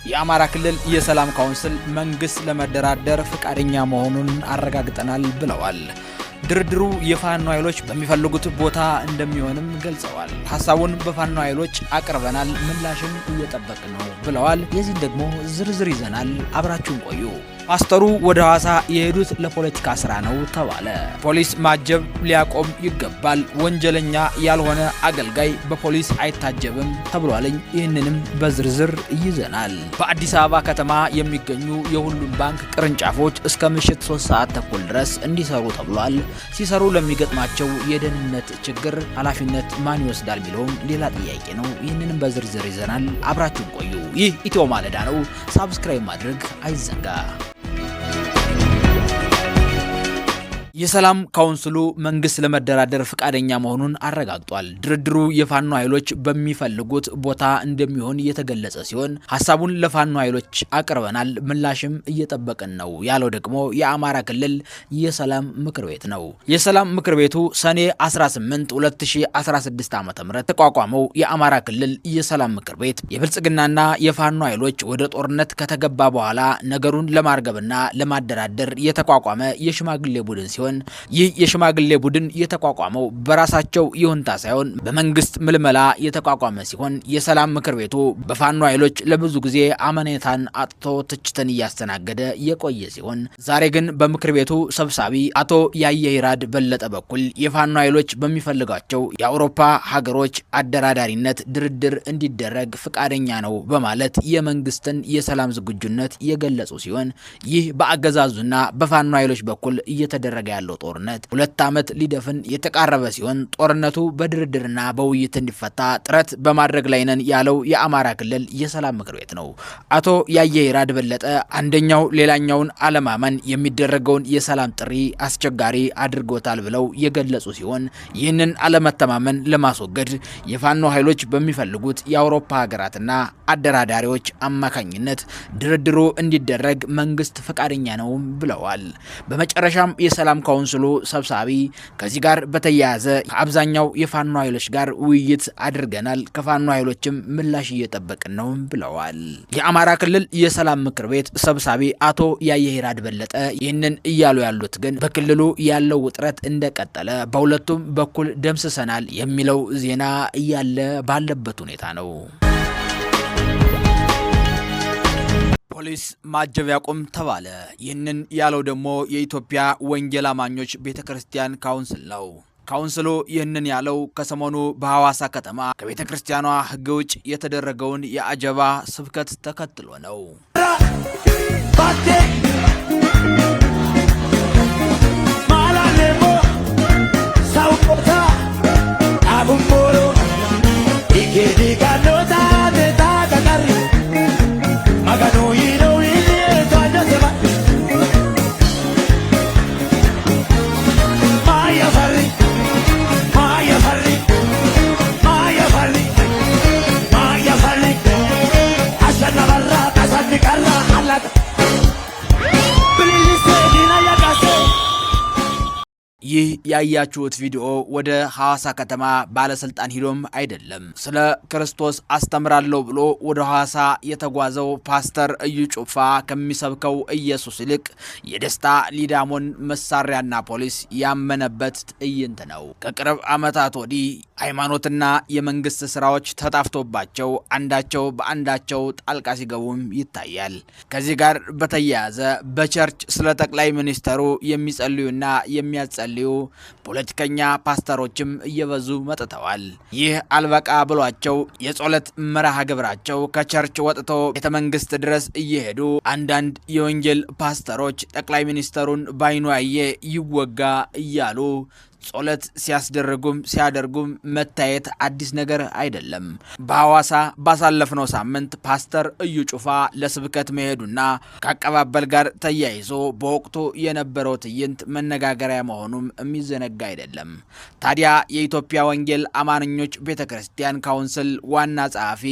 የአማራ ክልል የሰላም ካውንስል መንግስት ለመደራደር ፍቃደኛ መሆኑን አረጋግጠናል ብለዋል። ድርድሩ የፋኖ ኃይሎች በሚፈልጉት ቦታ እንደሚሆንም ገልጸዋል። ሐሳቡን በፋኖ ኃይሎች አቅርበናል፣ ምላሽም እየጠበቅን ነው ብለዋል። የዚህ ደግሞ ዝርዝር ይዘናል። አብራችሁን ቆዩ። ፓስተሩ ወደ ሐዋሳ የሄዱት ለፖለቲካ ስራ ነው ተባለ። ፖሊስ ማጀብ ሊያቆም ይገባል፣ ወንጀለኛ ያልሆነ አገልጋይ በፖሊስ አይታጀብም ተብሏልኝ። ይህንንም በዝርዝር ይዘናል። በአዲስ አበባ ከተማ የሚገኙ የሁሉም ባንክ ቅርንጫፎች እስከ ምሽት 3 ሰዓት ተኩል ድረስ እንዲሰሩ ተብሏል። ሲሰሩ ለሚገጥማቸው የደህንነት ችግር ኃላፊነት ማን ይወስዳል ቢለውም ሌላ ጥያቄ ነው። ይህንንም በዝርዝር ይዘናል። አብራችሁን ቆዩ። ይህ ኢትዮ ማለዳ ነው። ሳብስክራይብ ማድረግ አይዘንጋ። የሰላም ካውንስሉ መንግስት ለመደራደር ፍቃደኛ መሆኑን አረጋግጧል። ድርድሩ የፋኖ ኃይሎች በሚፈልጉት ቦታ እንደሚሆን የተገለጸ ሲሆን ሐሳቡን ለፋኖ ኃይሎች አቅርበናል፣ ምላሽም እየጠበቅን ነው ያለው ደግሞ የአማራ ክልል የሰላም ምክር ቤት ነው። የሰላም ምክር ቤቱ ሰኔ 18 2016 ዓ.ም ተቋቋመው የአማራ ክልል የሰላም ምክር ቤት የብልጽግናና የፋኖ ኃይሎች ወደ ጦርነት ከተገባ በኋላ ነገሩን ለማርገብና ለማደራደር የተቋቋመ የሽማግሌ ቡድን ሲሆን ይህ የሽማግሌ ቡድን የተቋቋመው በራሳቸው ይሁንታ ሳይሆን በመንግስት ምልመላ የተቋቋመ ሲሆን የሰላም ምክር ቤቱ በፋኖ ኃይሎች ለብዙ ጊዜ አመኔታን አጥቶ ትችትን እያስተናገደ የቆየ ሲሆን ዛሬ ግን በምክር ቤቱ ሰብሳቢ አቶ ያየይራድ በለጠ በኩል የፋኖ ኃይሎች በሚፈልጋቸው የአውሮፓ ሀገሮች አደራዳሪነት ድርድር እንዲደረግ ፍቃደኛ ነው በማለት የመንግስትን የሰላም ዝግጁነት የገለጹ ሲሆን ይህ በአገዛዙና በፋኖ ኃይሎች በኩል እየተደረገ ያለው ጦርነት 2 ዓመት ሊደፍን የተቃረበ ሲሆን ጦርነቱ በድርድርና በውይይት እንዲፈታ ጥረት በማድረግ ላይ ነን ያለው የአማራ ክልል የሰላም ምክር ቤት ነው። አቶ ያየይራድ በለጠ አንደኛው ሌላኛውን አለማመን የሚደረገውን የሰላም ጥሪ አስቸጋሪ አድርጎታል ብለው የገለጹ ሲሆን ይህንን አለመተማመን ለማስወገድ የፋኖ ኃይሎች በሚፈልጉት የአውሮፓ ሀገራትና አደራዳሪዎች አማካኝነት ድርድሩ እንዲደረግ መንግስት ፈቃደኛ ነው ብለዋል። በመጨረሻም የሰላም ካውንስሉ ሰብሳቢ ከዚህ ጋር በተያያዘ አብዛኛው የፋኖ ኃይሎች ጋር ውይይት አድርገናል፣ ከፋኖ ኃይሎችም ምላሽ እየጠበቅን ነው ብለዋል። የአማራ ክልል የሰላም ምክር ቤት ሰብሳቢ አቶ ያየይራድ በለጠ ይህንን እያሉ ያሉት ግን በክልሉ ያለው ውጥረት እንደቀጠለ በሁለቱም በኩል ደምስሰናል የሚለው ዜና እያለ ባለበት ሁኔታ ነው። ፖሊስ ማጀብ ያቆም ተባለ። ይህንን ያለው ደግሞ የኢትዮጵያ ወንጌል አማኞች ቤተክርስቲያን ካውንስል ነው። ካውንስሉ ይህንን ያለው ከሰሞኑ በሐዋሳ ከተማ ከቤተ ክርስቲያኗ ሕግ ውጭ የተደረገውን የአጀባ ስብከት ተከትሎ ነው። ይህ ያያችሁት ቪዲዮ ወደ ሐዋሳ ከተማ ባለስልጣን ሂዶም አይደለም። ስለ ክርስቶስ አስተምራለሁ ብሎ ወደ ሐዋሳ የተጓዘው ፓስተር እዩ ጩፋ ከሚሰብከው ኢየሱስ ይልቅ የደስታ ሊዳሞን መሳሪያና ፖሊስ ያመነበት ትዕይንት ነው። ከቅርብ ዓመታት ወዲህ ሃይማኖትና የመንግስት ስራዎች ተጣፍቶባቸው አንዳቸው በአንዳቸው ጣልቃ ሲገቡም ይታያል። ከዚህ ጋር በተያያዘ በቸርች ስለ ጠቅላይ ሚኒስተሩ የሚጸልዩና የሚያጸልዩ ፖለቲከኛ ፓስተሮችም እየበዙ መጥተዋል። ይህ አልበቃ ብሏቸው የጾለት መርሃ ግብራቸው ከቸርች ወጥቶ ቤተመንግስት ድረስ እየሄዱ አንዳንድ የወንጌል ፓስተሮች ጠቅላይ ሚኒስተሩን ባይኑ ያየ ይወጋ እያሉ ጾለት ሲያደርጉም መታየት አዲስ ነገር አይደለም። በሐዋሳ ባሳለፍነው ሳምንት ፓስተር እዩ ጩፋ ለስብከት መሄዱና ከአቀባበል ጋር ተያይዞ በወቅቱ የነበረው ትዕይንት መነጋገሪያ መሆኑም የሚዘነጋ አይደለም። ታዲያ የኢትዮጵያ ወንጌል አማኞች ቤተክርስቲያን ካውንስል ዋና ጸሐፊ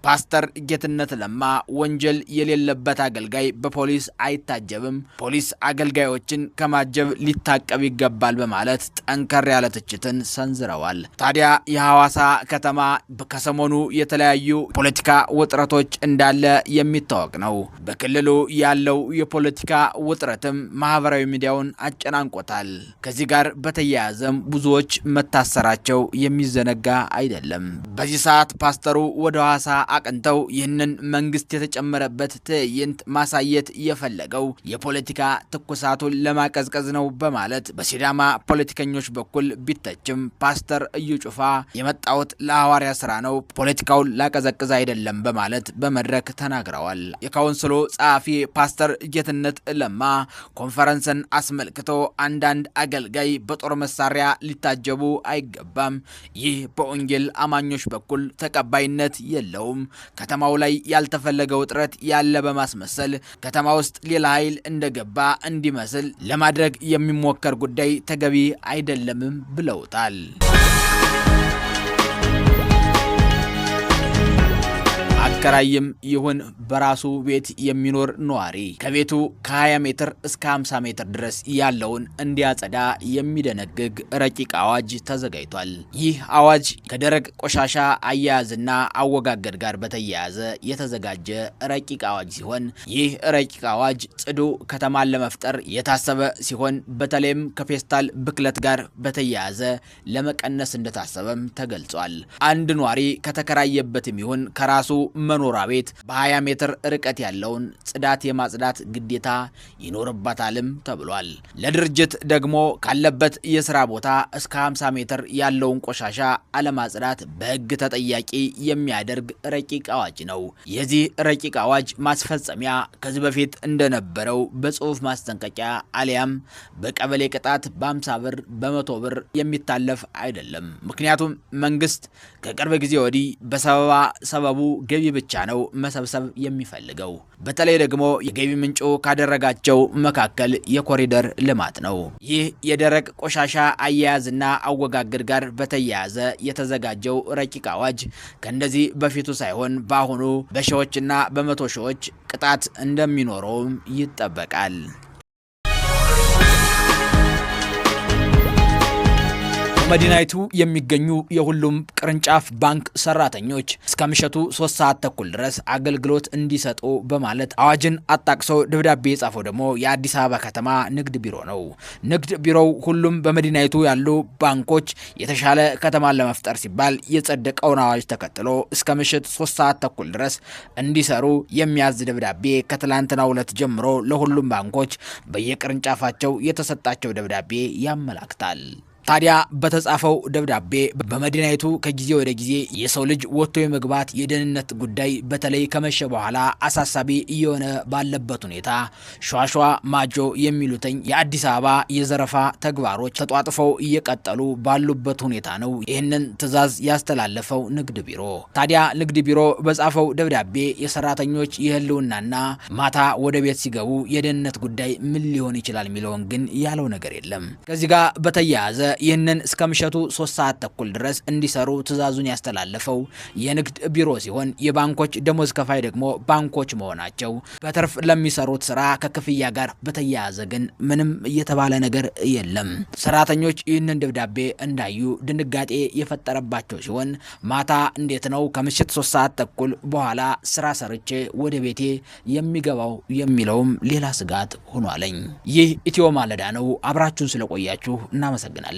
ፓስተር ጌትነት ለማ ወንጀል የሌለበት አገልጋይ በፖሊስ አይታጀብም፣ ፖሊስ አገልጋዮችን ከማጀብ ሊታቀብ ይገባል በማለት ጠንከር ያለ ትችትን ሰንዝረዋል። ታዲያ የሐዋሳ ከተማ ከሰሞኑ የተለያዩ ፖለቲካ ውጥረቶች እንዳለ የሚታወቅ ነው። በክልሉ ያለው የፖለቲካ ውጥረትም ማህበራዊ ሚዲያውን አጨናንቆታል። ከዚህ ጋር በተያያዘም ብዙዎች መታሰራቸው የሚዘነጋ አይደለም። በዚህ ሰዓት ፓስተሩ ወደ ሐዋሳ አቅንተው ይህንን መንግስት የተጨመረበት ትዕይንት ማሳየት የፈለገው የፖለቲካ ትኩሳቱን ለማቀዝቀዝ ነው በማለት በሲዳማ ፖለቲከኞች በኩል ቢተችም ፓስተር እዩ ጩፋ የመጣሁት ለሐዋርያ ስራ ነው፣ ፖለቲካውን ላቀዘቅዝ አይደለም በማለት በመድረክ ተናግረዋል። የካውንስሉ ጸሐፊ ፓስተር ጌትነት ለማ ኮንፈረንስን አስመልክቶ አንዳንድ አገልጋይ በጦር መሳሪያ ሊታጀቡ አይገባም፣ ይህ በወንጌል አማኞች በኩል ተቀባይነት የለውም፣ ከተማው ላይ ያልተፈለገ ውጥረት ያለ በማስመሰል ከተማ ውስጥ ሌላ ኃይል እንደገባ እንዲመስል ለማድረግ የሚሞከር ጉዳይ ተገቢ አይደለምም ብለውታል። አከራይም ይሁን በራሱ ቤት የሚኖር ነዋሪ ከቤቱ ከ20 ሜትር እስከ 50 ሜትር ድረስ ያለውን እንዲያጸዳ የሚደነግግ ረቂቅ አዋጅ ተዘጋጅቷል። ይህ አዋጅ ከደረቅ ቆሻሻ አያያዝና አወጋገድ ጋር በተያያዘ የተዘጋጀ ረቂቅ አዋጅ ሲሆን ይህ ረቂቅ አዋጅ ጽዱ ከተማን ለመፍጠር የታሰበ ሲሆን በተለይም ከፌስታል ብክለት ጋር በተያያዘ ለመቀነስ እንደታሰበም ተገልጿል። አንድ ነዋሪ ከተከራየበትም ይሁን ከራሱ መኖሪያ ቤት በ20 ሜትር ርቀት ያለውን ጽዳት የማጽዳት ግዴታ ይኖርባታልም ተብሏል። ለድርጅት ደግሞ ካለበት የስራ ቦታ እስከ 50 ሜትር ያለውን ቆሻሻ አለማጽዳት በሕግ ተጠያቂ የሚያደርግ ረቂቅ አዋጅ ነው። የዚህ ረቂቅ አዋጅ ማስፈጸሚያ ከዚህ በፊት እንደነበረው በጽሁፍ ማስጠንቀቂያ አሊያም በቀበሌ ቅጣት በ50 ብር በ100 ብር የሚታለፍ አይደለም። ምክንያቱም መንግስት ከቅርብ ጊዜ ወዲህ በሰበቡ ገቢ ብቻ ነው መሰብሰብ የሚፈልገው። በተለይ ደግሞ የገቢ ምንጩ ካደረጋቸው መካከል የኮሪደር ልማት ነው። ይህ የደረቅ ቆሻሻ አያያዝና አወጋገድ ጋር በተያያዘ የተዘጋጀው ረቂቅ አዋጅ ከእንደዚህ በፊቱ ሳይሆን በአሁኑ በሺዎችና በመቶ ሺዎች ቅጣት እንደሚኖረውም ይጠበቃል። መዲናይቱ የሚገኙ የሁሉም ቅርንጫፍ ባንክ ሰራተኞች እስከ ምሽቱ 3 ሰዓት ተኩል ድረስ አገልግሎት እንዲሰጡ በማለት አዋጅን አጣቅሶ ደብዳቤ የጻፈው ደግሞ የአዲስ አበባ ከተማ ንግድ ቢሮ ነው። ንግድ ቢሮው ሁሉም በመዲናይቱ ያሉ ባንኮች የተሻለ ከተማን ለመፍጠር ሲባል የጸደቀውን አዋጅ ተከትሎ እስከ ምሽት 3 ሰዓት ተኩል ድረስ እንዲሰሩ የሚያዝ ደብዳቤ ከትላንትናው ዕለት ጀምሮ ለሁሉም ባንኮች በየቅርንጫፋቸው የተሰጣቸው ደብዳቤ ያመላክታል። ታዲያ በተጻፈው ደብዳቤ በመዲናይቱ ከጊዜ ወደ ጊዜ የሰው ልጅ ወጥቶ የመግባት የደህንነት ጉዳይ በተለይ ከመሸ በኋላ አሳሳቢ እየሆነ ባለበት ሁኔታ ሸዋሸዋ ማጆ የሚሉትኝ የአዲስ አበባ የዘረፋ ተግባሮች ተጧጥፈው እየቀጠሉ ባሉበት ሁኔታ ነው ይህንን ትዕዛዝ ያስተላለፈው ንግድ ቢሮ። ታዲያ ንግድ ቢሮ በጻፈው ደብዳቤ የሰራተኞች የህልውናና ማታ ወደ ቤት ሲገቡ የደህንነት ጉዳይ ምን ሊሆን ይችላል የሚለውን ግን ያለው ነገር የለም። ከዚህ ጋር በተያያዘ ይህንን እስከ ምሽቱ 3 ሰዓት ተኩል ድረስ እንዲሰሩ ትዕዛዙን ያስተላለፈው የንግድ ቢሮ ሲሆን የባንኮች ደሞዝ ከፋይ ደግሞ ባንኮች መሆናቸው በትርፍ ለሚሰሩት ስራ ከክፍያ ጋር በተያያዘ ግን ምንም እየተባለ ነገር የለም። ሰራተኞች ይህንን ደብዳቤ እንዳዩ ድንጋጤ የፈጠረባቸው ሲሆን ማታ እንዴት ነው ከምሽት 3 ሰዓት ተኩል በኋላ ስራ ሰርቼ ወደ ቤቴ የሚገባው የሚለውም ሌላ ስጋት ሆኗለኝ። ይህ ኢትዮ ማለዳ ነው። አብራችሁን ስለቆያችሁ እናመሰግናለን።